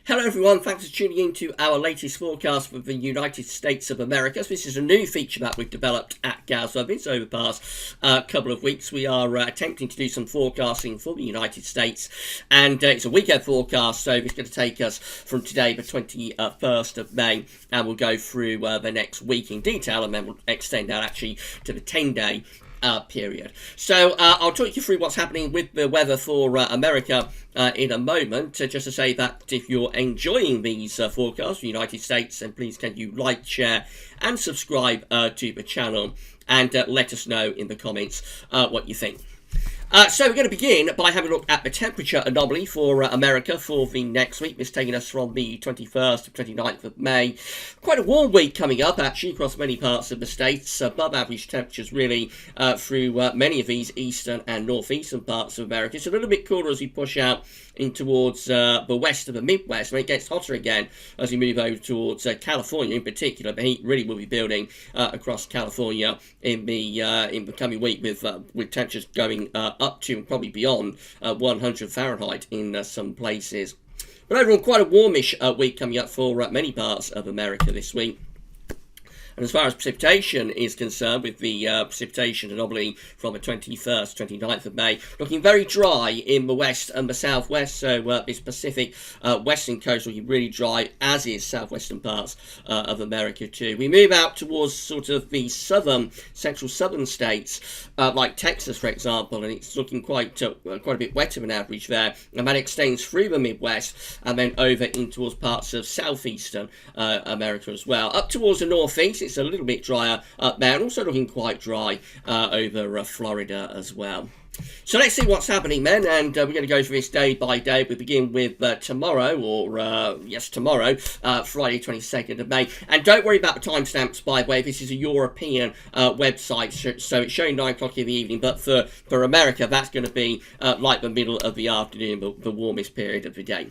Hello everyone, thanks for tuning in to our latest forecast for the United States of America. So this is a new feature that we've developed at Gazovitz over the past couple of weeks. We are attempting to do some forecasting for the United States, and it's a weekend forecast, so it's going to take us from today, the 21st of May, and we'll go through the next week in detail, and then we'll extend that actually to the 10-day period. So I'll talk you through what's happening with the weather for America in a moment. Just to say that if you're enjoying these forecasts for the United States, then please can you like, share and subscribe to the channel, and let us know in the comments what you think. So we're going to begin by having a look at the temperature anomaly for America for the next week. This is taking us from the 21st to 29th of May. Quite a warm week coming up, actually, across many parts of the states. Above average temperatures, really, through many of these eastern and northeastern parts of America. It's a little bit cooler as we push out in towards the west of the Midwest, and it gets hotter again as we move over towards California in particular. The heat really will be building across California in the coming week, with temperatures going up to and probably beyond 100 Fahrenheit in some places. But overall, quite a warmish week coming up for many parts of America this week. And as far as precipitation is concerned, with the precipitation anomaly from the 21st to 29th of May, looking very dry in the west and the southwest. So this Pacific western coast looking really dry, as is southwestern parts of America too. We move out towards sort of the central southern states, like Texas, for example, and it's looking quite a bit wetter than average there. And that extends through the Midwest and then over in towards parts of southeastern America as well. Up towards the northeast, it's a little bit drier up there, and also looking quite dry over Florida as well. So let's see what's happening then, and we're going to go through this day by day. We begin with tomorrow, tomorrow, Friday 22nd of May. And don't worry about the timestamps, by the way. This is a European website, so it's showing 9 o'clock in the evening, but for America, that's going to be like the middle of the afternoon, the warmest period of the day.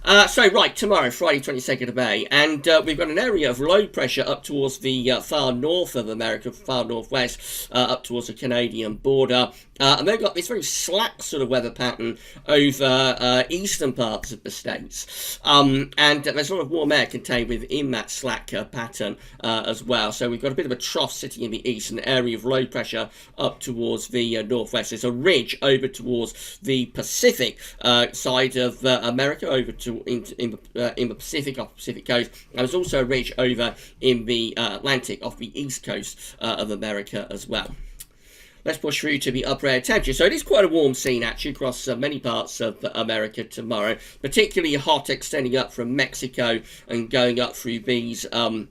Right, tomorrow, Friday 22nd of May, and we've got an area of low pressure up towards the far north of America, far northwest, up towards the Canadian border. And they've got this very slack sort of weather pattern over eastern parts of the states. And there's a lot of warm air contained within that slack pattern as well. So we've got a bit of a trough sitting in the east, an area of low pressure up towards the northwest. There's a ridge over towards the Pacific side of America, over to in the Pacific, off the Pacific coast. And there's also a ridge over in the Atlantic off the east coast of America as well. Let's push through to the upper air temperature. So it is quite a warm scene, actually, across many parts of America tomorrow. Particularly hot, extending up from Mexico and going up through these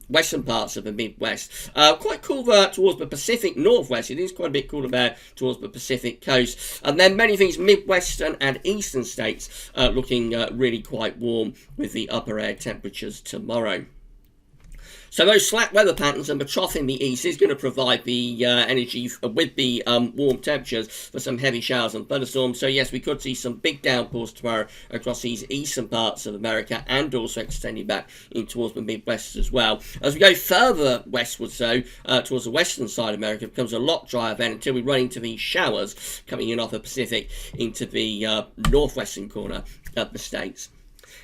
western parts of the Midwest. Quite cool there towards the Pacific Northwest. It is quite a bit cooler there towards the Pacific coast. And then many of these Midwestern and Eastern states looking really quite warm with the upper air temperatures tomorrow. So those slack weather patterns and the trough in the east is going to provide the energy with the warm temperatures for some heavy showers and thunderstorms. So yes, we could see some big downpours tomorrow across these eastern parts of America, and also extending back in towards the Midwest as well. As we go further westwards, though, towards the western side of America, it becomes a lot drier then, until we run into these showers coming in off the Pacific into the northwestern corner of the states.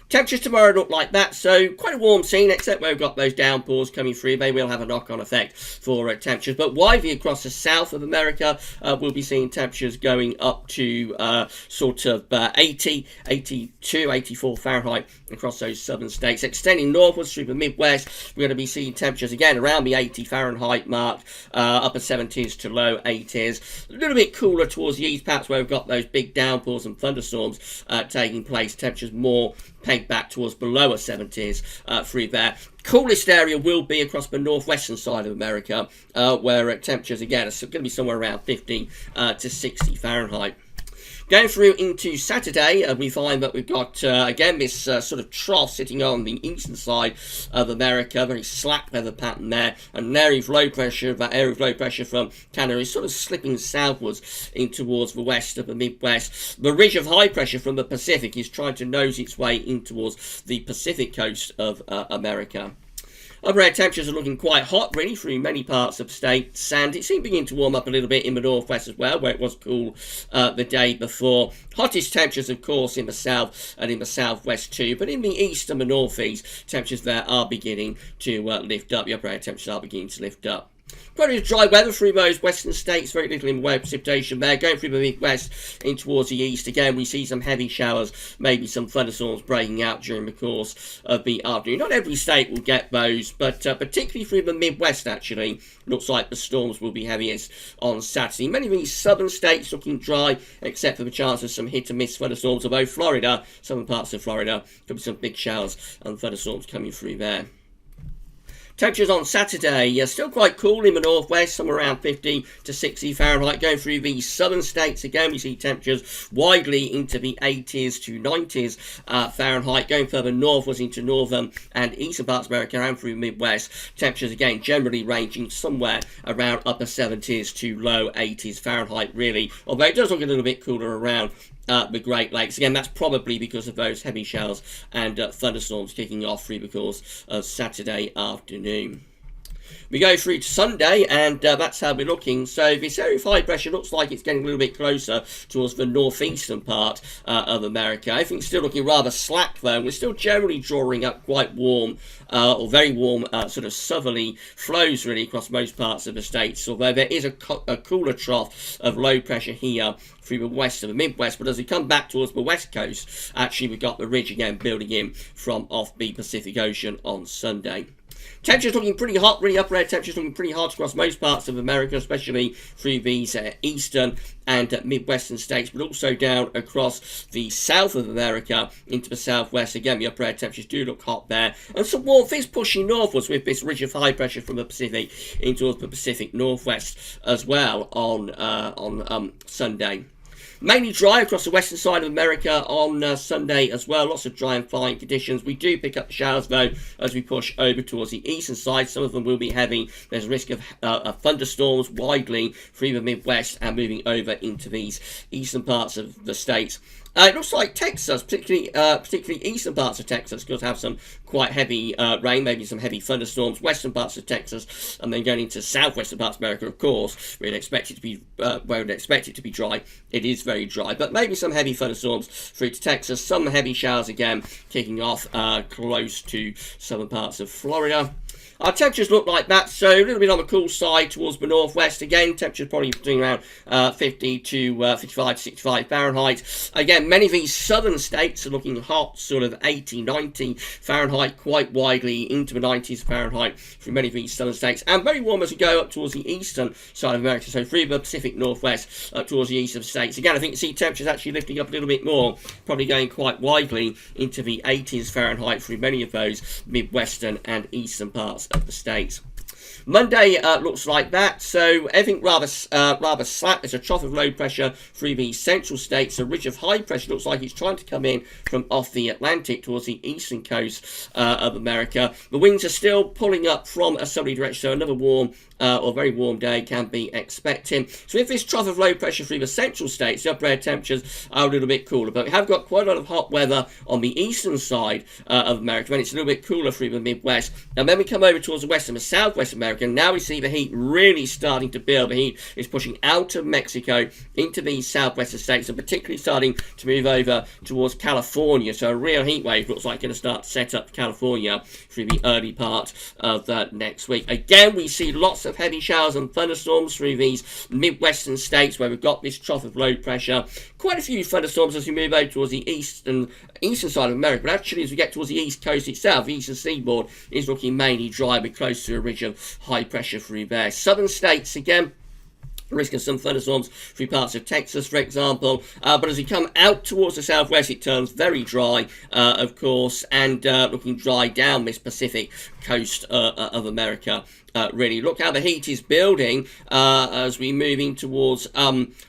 Temperatures tomorrow look like that, so quite a warm scene, except where we've got those downpours coming through. They will have a knock-on effect for temperatures, but widely across the south of America, we'll be seeing temperatures going up to 80, 82, 84 Fahrenheit across those southern states. Extending northwards through the Midwest, we're going to be seeing temperatures again around the 80 Fahrenheit mark, upper 70s to low 80s. A little bit cooler towards the east, perhaps where we've got those big downpours and thunderstorms taking place. Temperatures more pegged back towards the lower 70s through there. Coolest area will be across the northwestern side of America, where temperatures again are going to be somewhere around 50 to 60 Fahrenheit. Going through into Saturday, we find that we've got, again, this sort of trough sitting on the eastern side of America, very slack weather pattern there, and an area of low pressure, that area of low pressure from Canada is sort of slipping southwards in towards the west of the Midwest. The ridge of high pressure from the Pacific is trying to nose its way in towards the Pacific coast of America. Upper air temperatures are looking quite hot, really, through many parts of the states, and it seemed to begin to warm up a little bit in the northwest as well, where it was cool the day before. Hottest temperatures, of course, in the south and in the southwest too, but in the east and the northeast, temperatures there are beginning to lift up. The upper air temperatures are beginning to lift up. Quite a bit of dry weather through those western states, very little in the way of precipitation there. Going through the Midwest in towards the east, again we see some heavy showers, maybe some thunderstorms breaking out during the course of the afternoon. Not every state will get those, but particularly through the Midwest actually, looks like the storms will be heaviest on Saturday. Many of these southern states looking dry, except for the chance of some hit and miss thunderstorms, although Florida, southern parts of Florida, could be some big showers and thunderstorms coming through there. Temperatures on Saturday, still quite cool in the northwest, somewhere around 50 to 60 Fahrenheit. Going through the southern states, again, we see temperatures widely into the 80s to 90s Fahrenheit. Going further northwards into northern and eastern parts of America and through the Midwest, temperatures, again, generally ranging somewhere around upper 70s to low 80s Fahrenheit, really. Although it does look a little bit cooler around the Great Lakes. Again, that's probably because of those heavy showers and thunderstorms kicking off through the course of Saturday afternoon. We go through to Sunday, and that's how we're looking. So this area of high pressure looks like it's getting a little bit closer towards the northeastern part of America. I think it's still looking rather slack, though. We're still generally drawing up quite warm or very warm sort of southerly flows, really, across most parts of the states, although there is a cooler trough of low pressure here through the west of the Midwest. But as we come back towards the west coast, actually we've got the ridge again building in from off the Pacific Ocean on Sunday. Temperatures looking pretty hot, really upper air temperatures looking pretty hot across most parts of America, especially through these eastern and midwestern states, but also down across the south of America into the southwest. Again, the upper air temperatures do look hot there. And some warmth is pushing northwards with this ridge of high pressure from the Pacific into the Pacific Northwest as well on Sunday. Mainly dry across the western side of America on Sunday as well. Lots of dry and fine conditions. We do pick up showers, though, as we push over towards the eastern side. Some of them will be heavy. There's a risk of thunderstorms widely through the Midwest and moving over into these eastern parts of the states. It looks like Texas, particularly eastern parts of Texas, could have some quite heavy rain, maybe some heavy thunderstorms. Western parts of Texas, and then going into southwestern parts of America, of course, we'd expect it to be dry. It is very dry, but maybe some heavy thunderstorms through to Texas. Some heavy showers again, kicking off close to southern parts of Florida. Our temperatures look like that, so a little bit on the cool side towards the northwest. Again, temperatures probably between around 50 to 55 to 65 Fahrenheit. Again, many of these southern states are looking hot, sort of 80, 90 Fahrenheit, quite widely into the 90s Fahrenheit through many of these southern states. And very warm as we go up towards the eastern side of America, so through the Pacific Northwest up towards the east of the states. Again, I think you see temperatures actually lifting up a little bit more, probably going quite widely into the 80s Fahrenheit through many of those midwestern and eastern parts of the states. Monday looks like that, so everything rather slack. There's a trough of low pressure through the central states. A ridge of high pressure looks like it's trying to come in from off the Atlantic towards the eastern coast of America. The winds are still pulling up from a southerly direction, so another warm or very warm day can be expected. So with this trough of low pressure through the central states, the upper air temperatures are a little bit cooler, but we have got quite a lot of hot weather on the eastern side of America, when it's a little bit cooler through the Midwest. And then we come over towards the west and the southwest of America, and now we see the heat really starting to build. The heat is pushing out of Mexico into these southwestern states, and particularly starting to move over towards California. So a real heat wave looks like going to start to set up California through the early part of next week. Again, we see lots of heavy showers and thunderstorms through these midwestern states where we've got this trough of low pressure. Quite a few thunderstorms as we move over towards the eastern side of America, but actually as we get towards the east coast itself, the eastern seaboard is looking mainly dry, but close to a ridge of high pressure through there. Southern states again, risk of some thunderstorms through parts of Texas, for example. But as we come out towards the southwest, it turns very dry, of course, and looking dry down this Pacific coast of America. Really, look how the heat is building as we move in towards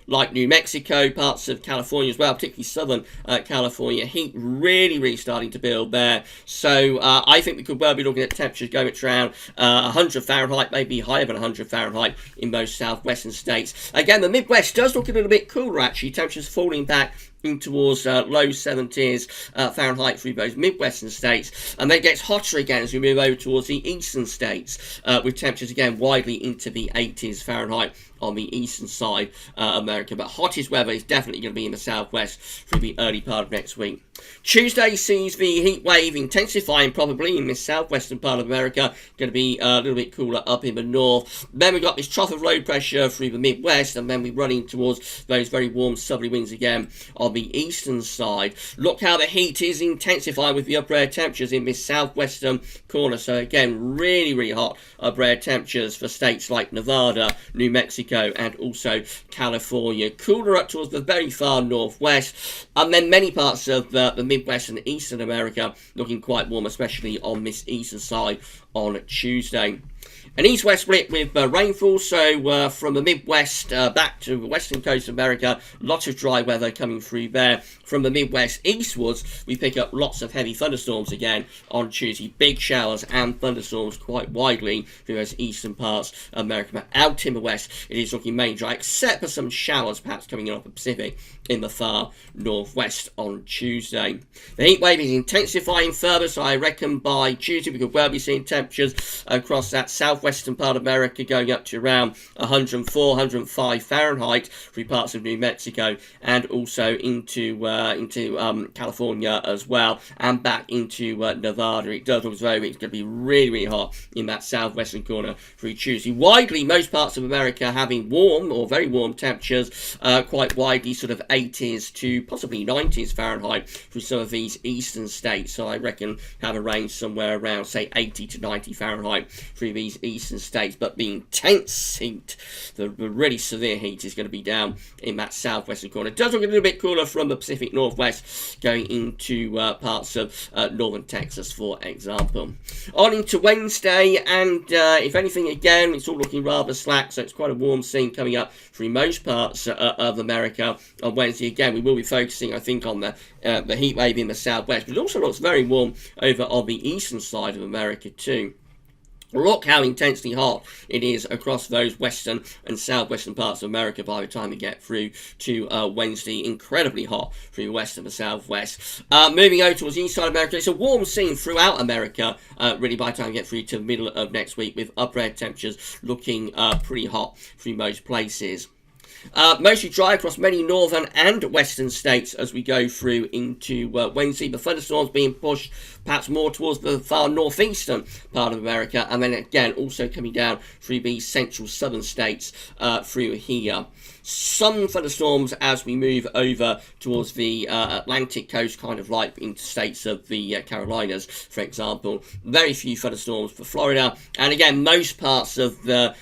like New Mexico, parts of California as well, particularly southern California. Heat really starting to build there. So I think we could well be looking at temperatures going at around 100 Fahrenheit, maybe higher than 100 Fahrenheit in most southwestern states. Again, the Midwest does look a little bit cooler, actually. Temperatures falling back in towards low 70s Fahrenheit through those Midwestern states, and then it gets hotter again as we move over towards the eastern states, with temperatures again widely into the 80s Fahrenheit on the eastern side America. But hottest weather is definitely going to be in the southwest through the early part of next week. Tuesday sees the heat wave intensifying probably in this southwestern part of America. Going to be a little bit cooler up in the north. Then we've got this trough of low pressure through the Midwest, and then we're running towards those very warm southerly winds again on the eastern side. Look how the heat is intensifying with the upper air temperatures in this southwestern corner. So again, really, really hot upper air temperatures for states like Nevada, New Mexico, and also California. Cooler up towards the very far northwest, and then many parts of the Midwest and Eastern America looking quite warm, especially on this eastern side on Tuesday. An east-west split with rainfall, so from the Midwest back to the western coast of America, lots of dry weather coming through there. From the Midwest eastwards, we pick up lots of heavy thunderstorms again on Tuesday. Big showers and thunderstorms quite widely through those eastern parts of America. But out in the west, it is looking mainly dry, except for some showers perhaps coming in off the Pacific in the far northwest on Tuesday. The heat wave is intensifying further, so I reckon by Tuesday we could well be seeing temperatures across that southwestern part of America going up to around 104, 105 Fahrenheit through parts of New Mexico, and also into California as well, and back into Nevada. It does look as though it's going to be really, really hot in that southwestern corner through Tuesday. Widely, most parts of America having warm or very warm temperatures, quite widely sort of 80s to possibly 90s Fahrenheit through some of these eastern states. So I reckon have a range somewhere around, say, 80 to 90 Fahrenheit through these eastern states. But the intense heat, the really severe heat, is going to be down in that southwestern corner. It does look a little bit cooler from the Pacific Northwest going into parts of northern Texas, for example. On into Wednesday, and if anything, again, it's all looking rather slack, so it's quite a warm scene coming up through most parts of America on Wednesday. Again, we will be focusing, I think, on the heat wave in the southwest, but it also looks very warm over on the eastern side of America too. Look how intensely hot it is across those western and southwestern parts of America by the time we get through to Wednesday. Incredibly hot through the west and the southwest. Moving over towards the east side of America, it's a warm scene throughout America, really, by the time we get through to the middle of next week, with upper air temperatures looking pretty hot through most places. Mostly dry across many northern and western states as we go through into Wednesday. The thunderstorms being pushed perhaps more towards the far northeastern part of America, and then again also coming down through the central southern states through here. Some thunderstorms as we move over towards the Atlantic coast, kind of like into states of the Carolinas, for example. Very few thunderstorms for Florida, and again most parts of the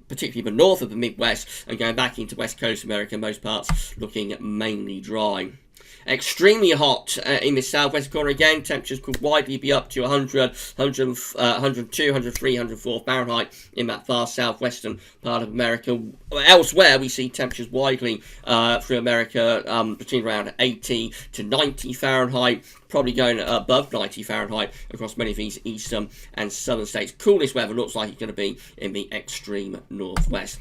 particularly the north of the Midwest, and going back into West Coast America, most parts looking mainly dry. Extremely hot in the southwest corner again. Temperatures could widely be up to 100, 102, 103, 104 Fahrenheit in that far southwestern part of America. Elsewhere, we see temperatures widely through America between around 80 to 90 Fahrenheit. Probably going above 90 Fahrenheit across many of these eastern and southern states. Coolest weather looks like it's going to be in the extreme northwest.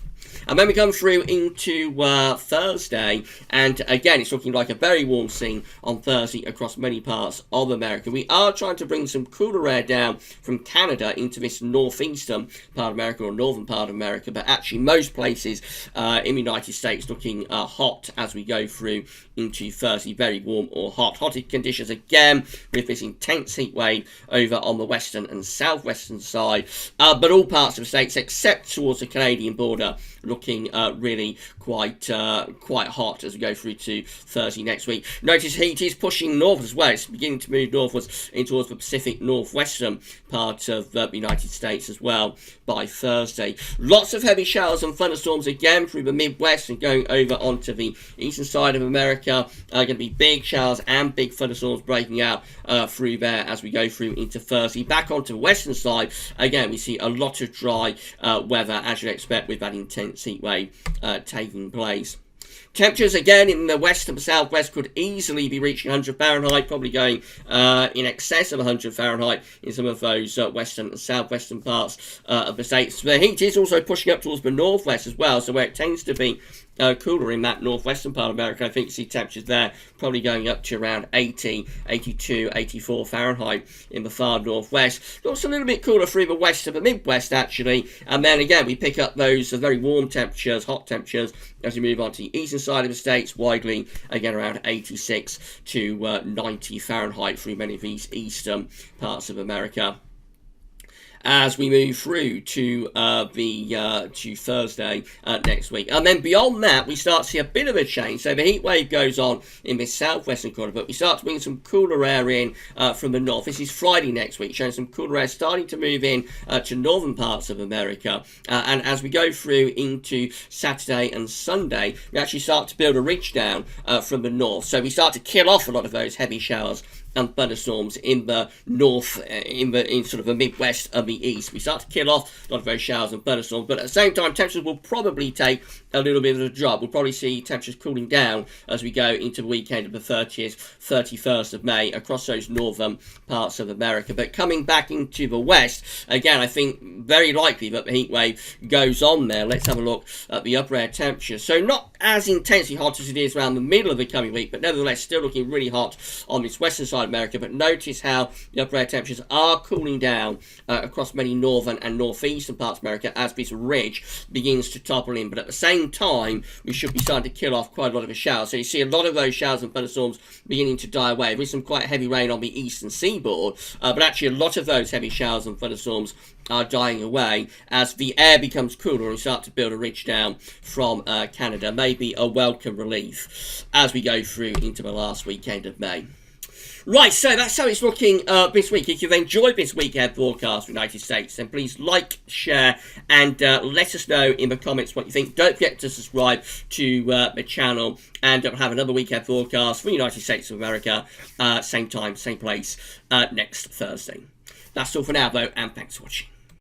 And then we come through into Thursday, and again it's looking like a very warm scene on Thursday across many parts of America. We are trying to bring some cooler air down from Canada into this northeastern part of America, or northern part of America, but actually most places in the United States looking hot as we go through into Thursday. Very warm or hot. Hottest conditions again with this intense heat wave over on the western and southwestern side, but all parts of the states except towards the Canadian border looking really quite hot as we go through to Thursday next week. Notice heat is pushing north as well. It's beginning to move northwards in towards the Pacific northwestern part of the United States as well by Thursday. Lots of heavy showers and thunderstorms again through the Midwest, and going over onto the eastern side of America. Going to be big showers and big thunderstorms breaking out through there as we go through into Thursday. Back onto the western side, again we see a lot of dry weather as you'd expect with that intense heat wave taking place. Temperatures again in the west and the southwest could easily be reaching 100 Fahrenheit, probably going in excess of 100 Fahrenheit in some of those western and southwestern parts of the states. The heat is also pushing up towards the northwest as well, so where it tends to be cooler in that northwestern part of America. I think see temperatures there probably going up to around 80, 82, 84 Fahrenheit in the far northwest. Also a little bit cooler through the west of the Midwest, actually. And then again, we pick up those very warm temperatures, hot temperatures, as we move on to the eastern side of the states, widely, again, around 86 to 90 Fahrenheit through many of these eastern parts of America. As we move through to to Thursday next week. And then beyond that, we start to see a bit of a change. So the heat wave goes on in this southwestern corner, but we start to bring some cooler air in from the north. This is Friday next week, showing some cooler air starting to move in to northern parts of America. And as we go through into Saturday and Sunday, we actually start to build a ridge down from the north. So we start to kill off a lot of those heavy showers and thunderstorms in the north, in sort of the Midwest and the east. We start to kill off a lot of those showers and thunderstorms, but at the same time, temperatures will probably take a little bit of a drop. We'll probably see temperatures cooling down as we go into the weekend of the 30th, 31st of May across those northern parts of America. But coming back into the west, again, I think very likely that the heat wave goes on there. Let's have a look at the upper air temperature. So not as intensely hot as it is around the middle of the coming week, but nevertheless still looking really hot on this western side of America. But notice how the upper air temperatures are cooling down across many northern and northeastern parts of America as this ridge begins to topple in. But at the same time, we should be starting to kill off quite a lot of the showers. So you see a lot of those showers and thunderstorms beginning to die away. With some quite heavy rain on the eastern seaboard, but actually a lot of those heavy showers and thunderstorms are dying away as the air becomes cooler and we start to build a ridge down from Canada. Maybe a welcome relief as we go through into the last weekend of May. Right, so that's how it's looking this week. If you've enjoyed this weekend forecast for the United States, then please like, share, and let us know in the comments what you think. Don't forget to subscribe to the channel, and we'll have another weekend forecast for the United States of America, same time, same place, next Thursday. That's all for now, though, and thanks for watching.